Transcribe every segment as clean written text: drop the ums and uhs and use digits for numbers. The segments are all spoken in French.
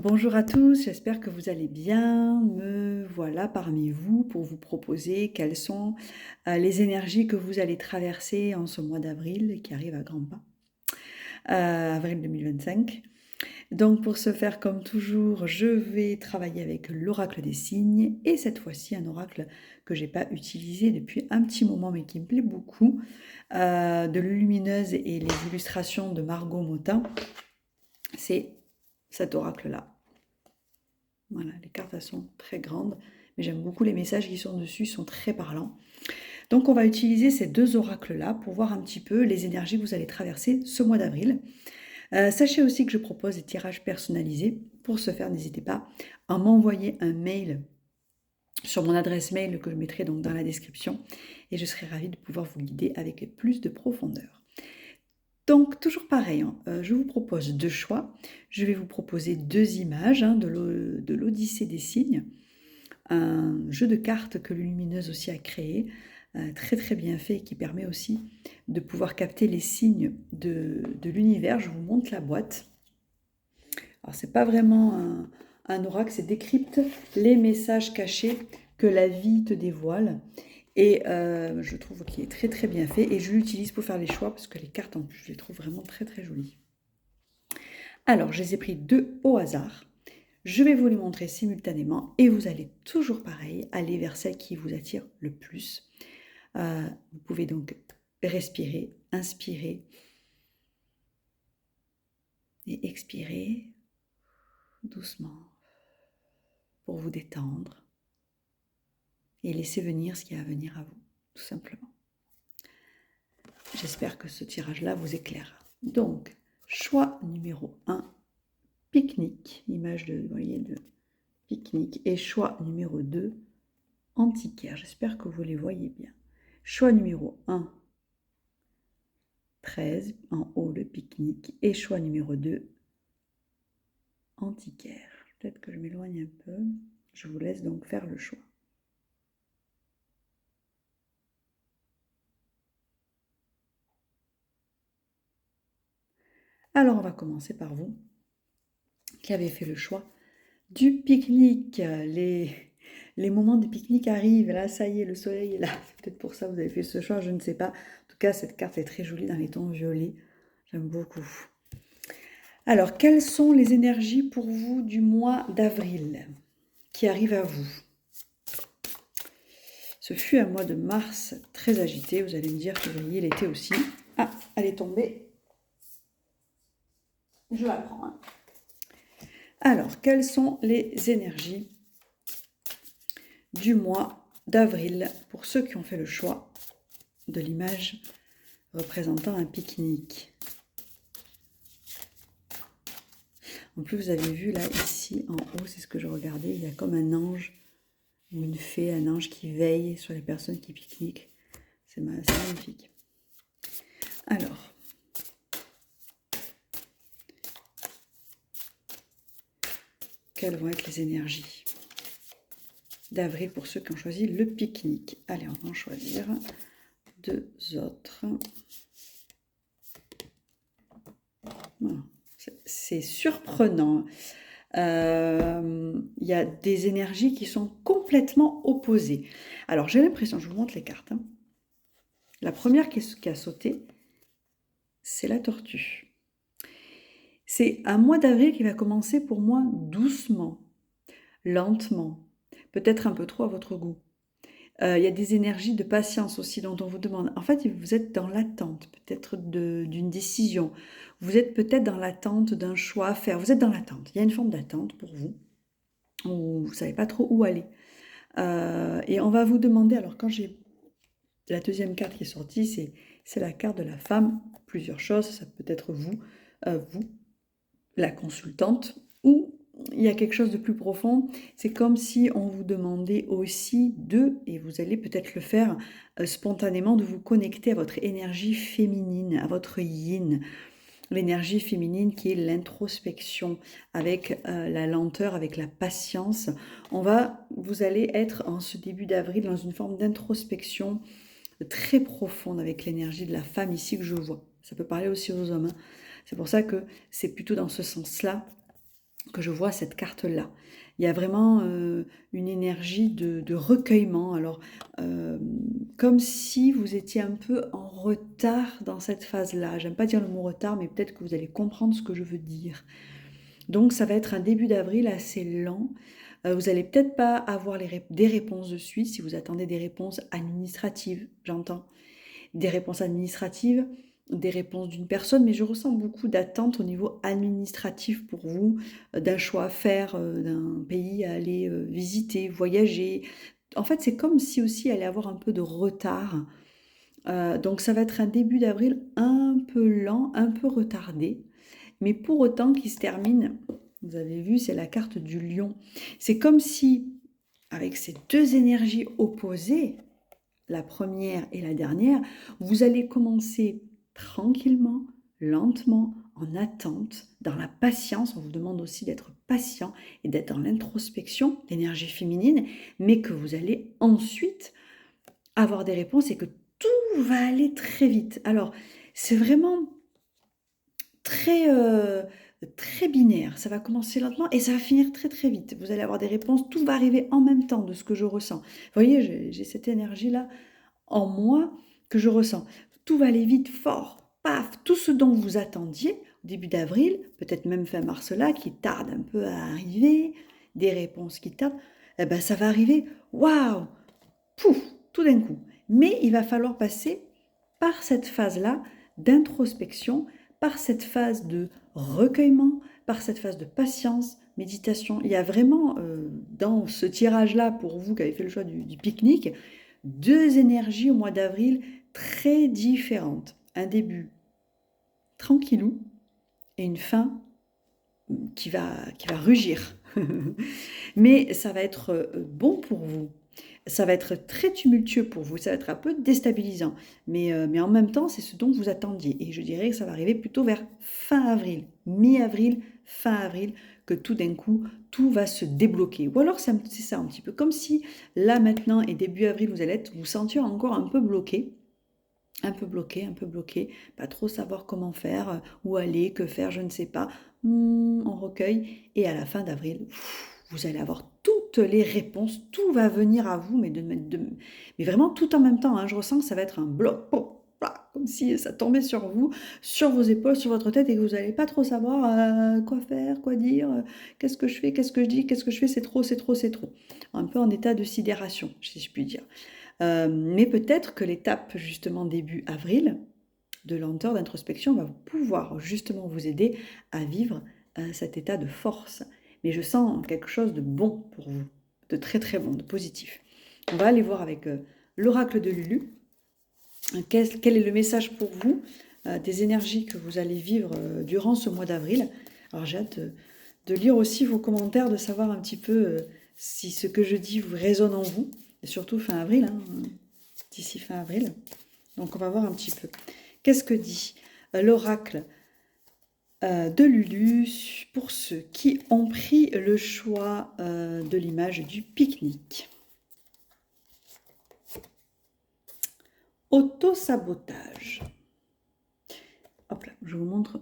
Bonjour à tous, j'espère que vous allez bien. Me voilà parmi vous pour vous proposer quelles sont les énergies que vous allez traverser en ce mois d'avril qui arrive à grands pas, avril 2025. Donc pour ce faire, comme toujours, je vais travailler avec l'oracle des signes et cette fois-ci un oracle que j'ai pas utilisé depuis un petit moment mais qui me plaît beaucoup, de Lumineuse et les illustrations de Margot Motin. C'est cet oracle-là. Voilà, les cartes elles sont très grandes, mais j'aime beaucoup les messages qui sont dessus, ils sont très parlants. Donc on va utiliser ces deux oracles-là pour voir un petit peu les énergies que vous allez traverser ce mois d'avril. Sachez aussi que je propose des tirages personnalisés. Pour ce faire, n'hésitez pas à m'envoyer un mail sur mon adresse mail que je mettrai donc dans la description et je serai ravie de pouvoir vous guider avec plus de profondeur. Donc, toujours pareil, hein, je vous propose deux choix. Je vais vous proposer deux images de l'Odyssée des signes, un jeu de cartes que Lumineuse aussi a créé, très très bien fait, et qui permet aussi de pouvoir capter les signes de l'univers. Je vous montre la boîte. Alors, c'est pas vraiment un oracle, c'est décrypte les messages cachés que la vie te dévoile. Et je trouve qu'il est très très bien fait. Et je l'utilise pour faire les choix parce que les cartes en plus, je les trouve vraiment très très jolies. Alors, je les ai pris deux au hasard. Je vais vous les montrer simultanément et vous allez toujours pareil, aller vers celle qui vous attire le plus. Vous pouvez donc respirer, inspirer et expirer doucement pour vous détendre et laisser venir ce qui a à venir à vous, tout simplement. J'espère que ce tirage-là vous éclaire. Donc, choix numéro 1, pique-nique, image de, vous voyez, de pique-nique. Et choix numéro 2, antiquaire. J'espère que vous les voyez bien. Choix numéro 1, 13, en haut le pique-nique. Et choix numéro 2, antiquaire. Peut-être que je m'éloigne un peu. Je vous laisse donc faire le choix. Alors, on va commencer par vous, qui avez fait le choix du pique-nique. Les moments du pique-nique arrivent. Là, ça y est, le soleil est là. C'est peut-être pour ça que vous avez fait ce choix, je ne sais pas. En tout cas, cette carte est très jolie dans les tons violets. J'aime beaucoup. Alors, quelles sont les énergies pour vous du mois d'avril qui arrivent à vous? Ce fut un mois de mars très agité. Vous allez me dire, février, l'été aussi. Ah, elle est tombée. Je la prends. Hein. Alors, quelles sont les énergies du mois d'avril pour ceux qui ont fait le choix de l'image représentant un pique-nique? En plus, vous avez vu là, ici, en haut, c'est ce que je regardais, il y a comme un ange ou une fée, un ange qui veille sur les personnes qui pique-niquent. C'est magnifique. Alors, quelles vont être les énergies d'avril pour ceux qui ont choisi le pique-nique? Allez, on va en choisir deux autres. Voilà. C'est surprenant. Il y a des énergies qui sont complètement opposées. Alors, j'ai l'impression, je vous montre les cartes. Hein. La première qui a sauté, c'est la tortue. C'est un mois d'avril qui va commencer pour moi doucement, lentement, peut-être un peu trop à votre goût. Il y a des énergies de patience aussi dont on vous demande. En fait, vous êtes dans l'attente peut-être d'une décision. Vous êtes peut-être dans l'attente d'un choix à faire. Vous êtes dans l'attente. Il y a une forme d'attente pour vous, où vous ne savez pas trop où aller. Et on va vous demander, alors quand j'ai la deuxième carte qui est sortie, c'est la carte de la femme. Plusieurs choses, ça peut être vous, la consultante, ou il y a quelque chose de plus profond. C'est comme si on vous demandait aussi et vous allez peut-être le faire spontanément, de vous connecter à votre énergie féminine, à votre yin. L'énergie féminine qui est l'introspection, avec la lenteur, avec la patience. Vous allez être en ce début d'avril dans une forme d'introspection très profonde avec l'énergie de la femme ici que je vois. Ça peut parler aussi aux hommes. Hein. C'est pour ça que c'est plutôt dans ce sens-là que je vois cette carte-là. Il y a vraiment une énergie de recueillement. Alors, comme si vous étiez un peu en retard dans cette phase-là. J'aime pas dire le mot retard, mais peut-être que vous allez comprendre ce que je veux dire. Donc, ça va être un début d'avril assez lent. Vous allez peut-être pas avoir des réponses de suite, si vous attendez des réponses administratives, j'entends. Des réponses administratives, des réponses d'une personne, mais je ressens beaucoup d'attentes au niveau administratif pour vous, d'un choix à faire, d'un pays à aller visiter, voyager. En fait, c'est comme si aussi elle allait avoir un peu de retard. Donc ça va être un début d'avril un peu lent, un peu retardé, mais pour autant qui se termine, vous avez vu, c'est la carte du lion. C'est comme si, avec ces deux énergies opposées, la première et la dernière, vous allez commencer tranquillement, lentement, en attente, dans la patience. On vous demande aussi d'être patient et d'être dans l'introspection, l'énergie féminine, mais que vous allez ensuite avoir des réponses et que tout va aller très vite. Alors, c'est vraiment très, très binaire. Ça va commencer lentement et ça va finir très, très vite. Vous allez avoir des réponses, tout va arriver en même temps de ce que je ressens. Vous voyez, j'ai cette énergie-là en moi que je ressens. Tout va aller vite, fort, paf, tout ce dont vous attendiez au début d'avril, peut-être même fin mars là, qui tarde un peu à arriver, des réponses qui tardent, eh ben ça va arriver, waouh, pouf, tout d'un coup. Mais il va falloir passer par cette phase-là d'introspection, par cette phase de recueillement, par cette phase de patience, méditation. Il y a vraiment dans ce tirage-là, pour vous qui avez fait le choix du pique-nique, deux énergies au mois d'avril très différentes. Un début tranquillou et une fin qui va rugir. Mais ça va être bon pour vous. Ça va être très tumultueux pour vous, ça va être un peu déstabilisant. Mais en même temps, c'est ce dont vous attendiez. Et je dirais que ça va arriver plutôt vers fin avril, mi-avril, fin avril, que tout d'un coup, tout va se débloquer. Ou alors, c'est ça un petit peu comme si, là maintenant et début avril, vous allez vous sentir encore un peu bloqué. Un peu bloqué, un peu bloqué, pas trop savoir comment faire, où aller, que faire, je ne sais pas. On recueille et à la fin d'avril, vous allez avoir toutes les réponses, tout va venir à vous, mais vraiment tout en même temps, hein. Je ressens que ça va être un bloc, comme si ça tombait sur vous, sur vos épaules, sur votre tête et que vous n'allez pas trop savoir quoi faire, quoi dire, qu'est-ce que je fais, qu'est-ce que je dis, qu'est-ce que je fais, c'est trop, c'est trop, c'est trop. Un peu en état de sidération, si je puis dire. Mais peut-être que l'étape justement début avril, de lenteur, d'introspection, va pouvoir justement vous aider à vivre cet état de force. Mais je sens quelque chose de bon pour vous, de très très bon, de positif. On va aller voir avec l'oracle de Lulu. Quel est le message pour vous des énergies que vous allez vivre durant ce mois d'avril. Alors j'ai hâte de lire aussi vos commentaires, de savoir un petit peu si ce que je dis vous résonne en vous. Et surtout fin avril, hein, d'ici fin avril. Donc on va voir un petit peu. Qu'est-ce que dit l'oracle de Lulu pour ceux qui ont pris le choix de l'image du pique-nique? Autosabotage. Hop là, je vous montre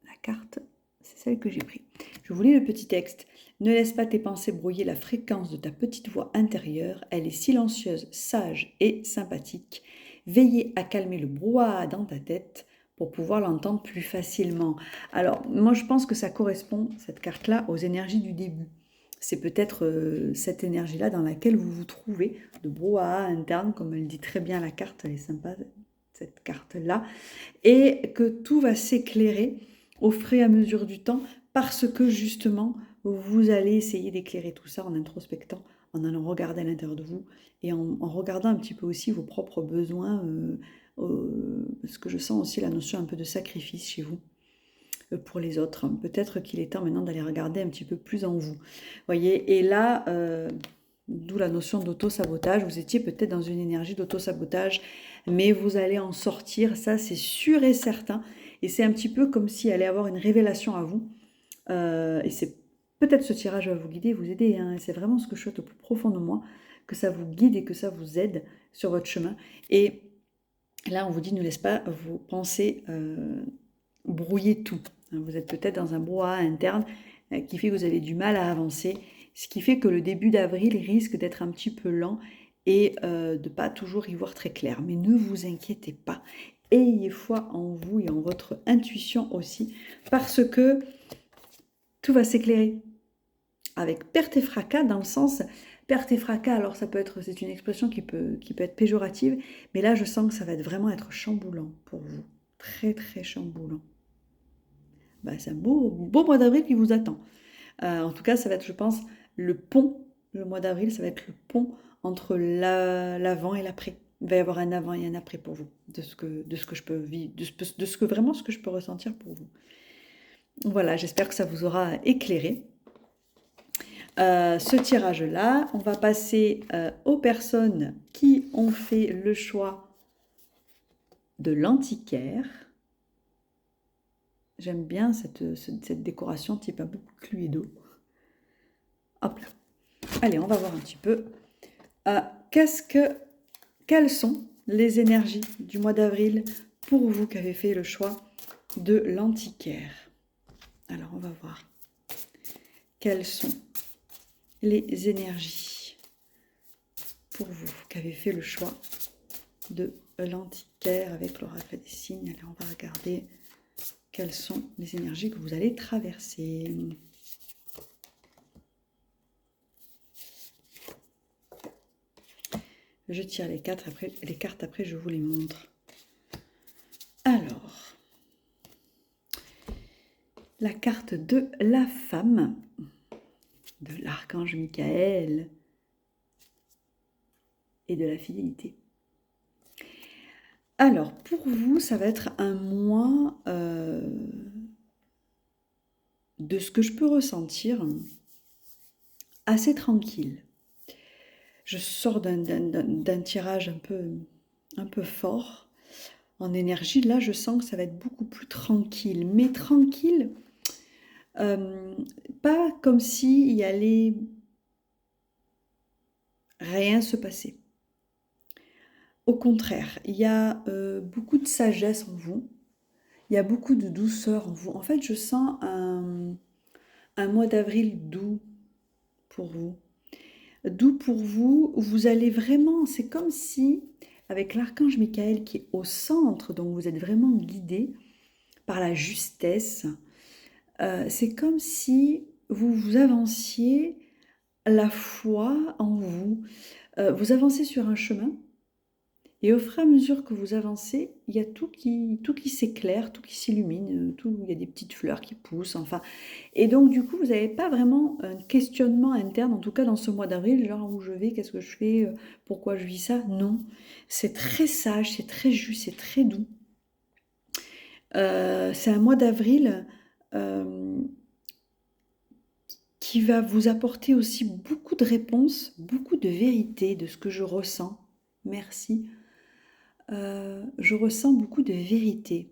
la carte, c'est celle que j'ai prise. Je vous lis le petit texte. Ne laisse pas tes pensées brouiller la fréquence de ta petite voix intérieure. Elle est silencieuse, sage et sympathique. Veillez à calmer le brouhaha dans ta tête pour pouvoir l'entendre plus facilement. Alors, moi, je pense que ça correspond, cette carte-là, aux énergies du début. C'est peut-être cette énergie-là dans laquelle vous vous trouvez, de brouhaha interne, comme elle dit très bien la carte, elle est sympa, cette carte-là, et que tout va s'éclairer au fur et à mesure du temps parce que justement, vous allez essayer d'éclairer tout ça en introspectant, en allant regarder à l'intérieur de vous et en regardant un petit peu aussi vos propres besoins, parce que je sens aussi la notion un peu de sacrifice chez vous pour les autres. Peut-être qu'il est temps maintenant d'aller regarder un petit peu plus en vous. Voyez, et là, d'où la notion d'auto-sabotage. Vous étiez peut-être dans une énergie d'auto-sabotage, mais vous allez en sortir, ça c'est sûr et certain. Et c'est un petit peu comme s'il allait avoir une révélation à vous. Et c'est peut-être ce tirage va vous guider, vous aider. Hein. C'est vraiment ce que je souhaite au plus profond de moi, que ça vous guide et que ça vous aide sur votre chemin. Et là, on vous dit, ne laisse pas vos pensées brouiller tout. Vous êtes peut-être dans un brouhaha interne, qui fait que vous avez du mal à avancer, ce qui fait que le début d'avril risque d'être un petit peu lent et de ne pas toujours y voir très clair. Mais ne vous inquiétez pas, ayez foi en vous et en votre intuition aussi, parce que tout va s'éclairer. Avec perte et fracas, dans le sens, perte et fracas, alors ça peut être, c'est une expression qui peut être péjorative, mais là je sens que ça va vraiment être chamboulant pour vous, très très chamboulant. C'est un beau mois d'avril qui vous attend. En tout cas, ça va être, je pense, le pont, le mois d'avril, ça va être le pont entre l'avant et l'après. Il va y avoir un avant et un après pour vous, de ce que je peux vivre, de ce que vraiment ce que je peux ressentir pour vous. Voilà, j'espère que ça vous aura éclairé. Ce tirage-là, on va passer aux personnes qui ont fait le choix de l'antiquaire. J'aime bien cette décoration type un peu Cluedo. Hop là. Allez, on va voir un petit peu. Quelles sont les énergies du mois d'avril pour vous qui avez fait le choix de l'antiquaire? Alors, on va voir. Quelles sont les énergies pour vous qui avez fait le choix de l'antiquaire avec l'oracle des signes? Allez, on va regarder quelles sont les énergies que vous allez traverser. Je tire les cartes, après je vous les montre. Alors, la carte de la femme, de l'archange Michael et de la fidélité. Alors, pour vous, ça va être un mois de ce que je peux ressentir assez tranquille. Je sors d'un tirage un peu fort en énergie. Là, je sens que ça va être beaucoup plus tranquille. Mais tranquille, pas comme s'il y allait rien se passer. Au contraire, il y a beaucoup de sagesse en vous. Il y a beaucoup de douceur en vous. En fait, je sens un mois d'avril doux pour vous. Doux pour vous, vous allez vraiment, c'est comme si, avec l'archange Michael qui est au centre, donc vous êtes vraiment guidé par la justesse, c'est comme si vous avanciez la foi en vous. Vous avancez sur un chemin, et au fur et à mesure que vous avancez, il y a tout qui s'éclaire, tout qui s'illumine, il y a des petites fleurs qui poussent, enfin. Et donc, du coup, vous n'avez pas vraiment un questionnement interne, en tout cas dans ce mois d'avril, genre où je vais, qu'est-ce que je fais, pourquoi je vis ça? Non, c'est très sage, c'est très juste, c'est très doux. C'est un mois d'avril qui va vous apporter aussi beaucoup de réponses, beaucoup de vérité de ce que je ressens. Merci. Je ressens beaucoup de vérité.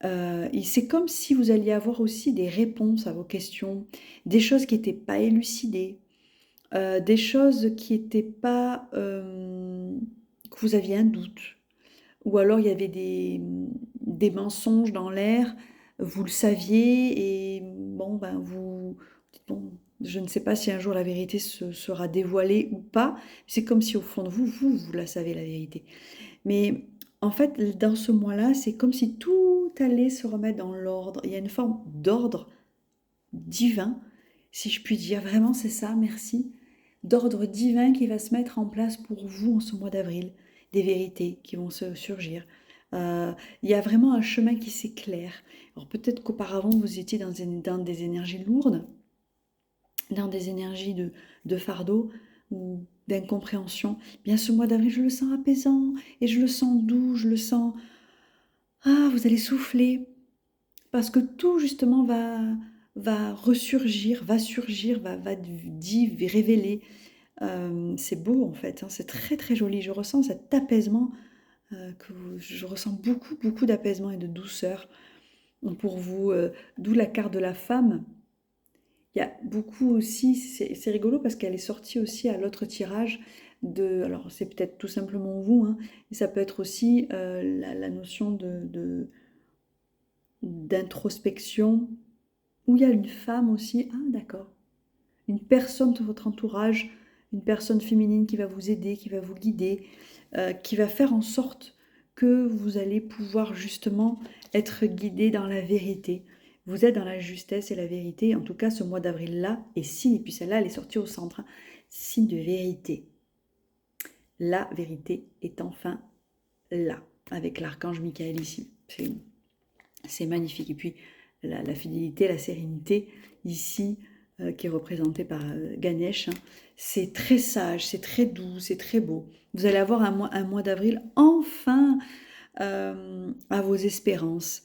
Et c'est comme si vous alliez avoir aussi des réponses à vos questions, des choses qui n'étaient pas élucidées, des choses qui n'étaient pas, que vous aviez un doute, ou alors il y avait des mensonges dans l'air, vous le saviez et bon, vous dites: «Bon, je ne sais pas si un jour la vérité sera dévoilée ou pas». C'est comme si au fond de vous, vous la savez la vérité. Mais en fait, dans ce mois-là, c'est comme si tout allait se remettre dans l'ordre. Il y a une forme d'ordre divin, si je puis dire. Vraiment, c'est ça, merci. D'ordre divin qui va se mettre en place pour vous en ce mois d'avril. Des vérités qui vont se surgir. Il y a vraiment un chemin qui s'éclaire. Alors peut-être qu'auparavant, vous étiez dans des énergies lourdes, dans des énergies de fardeau ou d'incompréhension. Bien, ce mois d'avril, je le sens apaisant et je le sens doux, je le sens... Ah, vous allez souffler parce que tout justement va ressurgir, va surgir, va dire, révéler. C'est beau en fait, hein, c'est très très joli. Je ressens cet apaisement, je ressens beaucoup beaucoup d'apaisement et de douceur pour vous, d'où la carte de la femme. Il y a beaucoup aussi, c'est rigolo parce qu'elle est sortie aussi à l'autre tirage alors c'est peut-être tout simplement vous, hein, et ça peut être aussi la notion d'introspection, où il y a une femme aussi. Ah, d'accord. Une personne de votre entourage, une personne féminine qui va vous aider, qui va vous guider, qui va faire en sorte que vous allez pouvoir justement être guidé dans la vérité. Vous êtes dans la justesse et la vérité. En tout cas, ce mois d'avril-là est signe, et puis celle-là, elle est sortie au centre, hein, signe de vérité. La vérité est enfin là, avec l'archange Michael ici. C'est magnifique. Et puis, la fidélité, la sérénité, ici, qui est représentée par Ganesh, hein, c'est très sage, c'est très doux, c'est très beau. Vous allez avoir un mois d'avril enfin à vos espérances,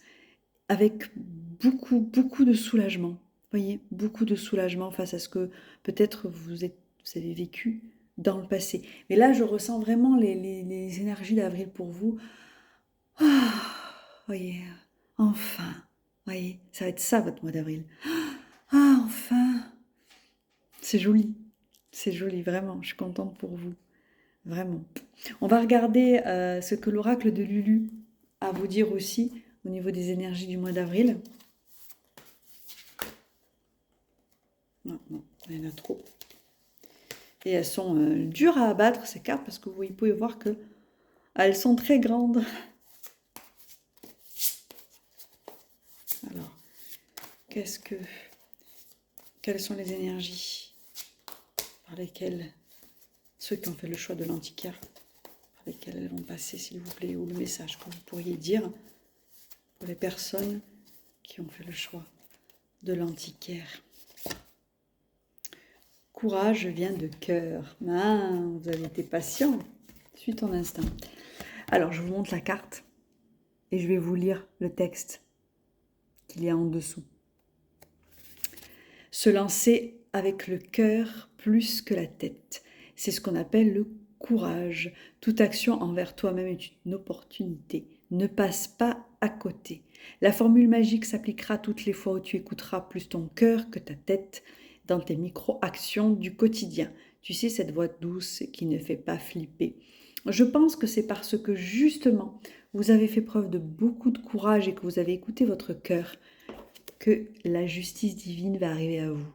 avec beaucoup, beaucoup de soulagement. Vous voyez, beaucoup de soulagement face à ce que peut-être vous avez vécu dans le passé. Mais là, je ressens vraiment les énergies d'avril pour vous. Ah, voyez, enfin, voyez, ça va être ça votre mois d'avril. Ah, enfin, c'est joli, vraiment, je suis contente pour vous, vraiment. On va regarder ce que l'oracle de Lulu a à vous dire aussi au niveau des énergies du mois d'avril. Non, non, il y en a trop. Et elles sont dures à abattre, ces cartes, parce que vous pouvez voir que elles sont très grandes. Alors, quelles sont les énergies par lesquelles ceux qui ont fait le choix de l'antiquaire, par lesquelles elles vont passer, s'il vous plaît, ou le message que vous pourriez dire pour les personnes qui ont fait le choix de l'antiquaire. Courage vient de cœur. Ah, vous avez été patient. Suis ton instinct. Alors, je vous montre la carte et je vais vous lire le texte qu'il y a en dessous. Se lancer avec le cœur plus que la tête. C'est ce qu'on appelle le courage. Toute action envers toi-même est une opportunité. Ne passe pas à côté. La formule magique s'appliquera toutes les fois où tu écouteras plus ton cœur que ta tête dans tes micro-actions du quotidien. Tu sais, cette voix douce qui ne fait pas flipper. Je pense que c'est parce que justement, vous avez fait preuve de beaucoup de courage et que vous avez écouté votre cœur que la justice divine va arriver à vous.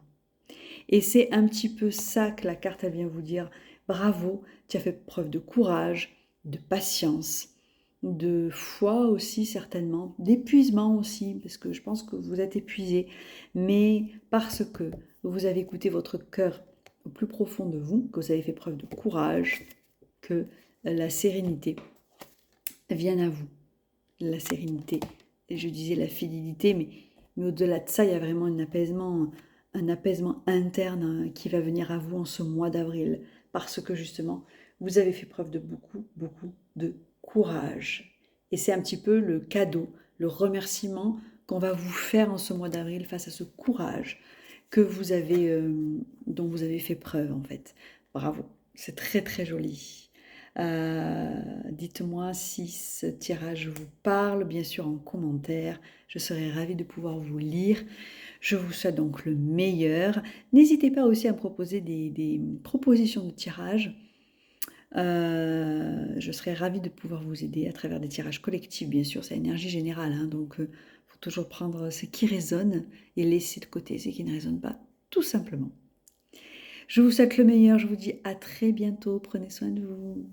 Et c'est un petit peu ça que la carte elle vient vous dire. Bravo, tu as fait preuve de courage, de patience, de foi aussi certainement, d'épuisement aussi, parce que je pense que vous êtes épuisé, mais parce que vous avez écouté votre cœur au plus profond de vous, que vous avez fait preuve de courage, que la sérénité vienne à vous. La sérénité, et je disais la fidélité, mais au-delà de ça, il y a vraiment un apaisement interne qui va venir à vous en ce mois d'avril, parce que justement, vous avez fait preuve de beaucoup, beaucoup de courage. Et c'est un petit peu le cadeau, le remerciement qu'on va vous faire en ce mois d'avril face à ce courage que vous avez, dont vous avez fait preuve en fait. Bravo, c'est très très joli. Dites-moi si ce tirage vous parle, bien sûr en commentaire. Je serai ravie de pouvoir vous lire. Je vous souhaite donc le meilleur. N'hésitez pas aussi à me proposer des propositions de tirage. Je serai ravie de pouvoir vous aider à travers des tirages collectifs, bien sûr, c'est énergie générale, hein, donc il faut toujours prendre ce qui résonne et laisser de côté ce qui ne résonne pas, tout simplement. Je vous souhaite le meilleur, je vous dis à très bientôt, prenez soin de vous.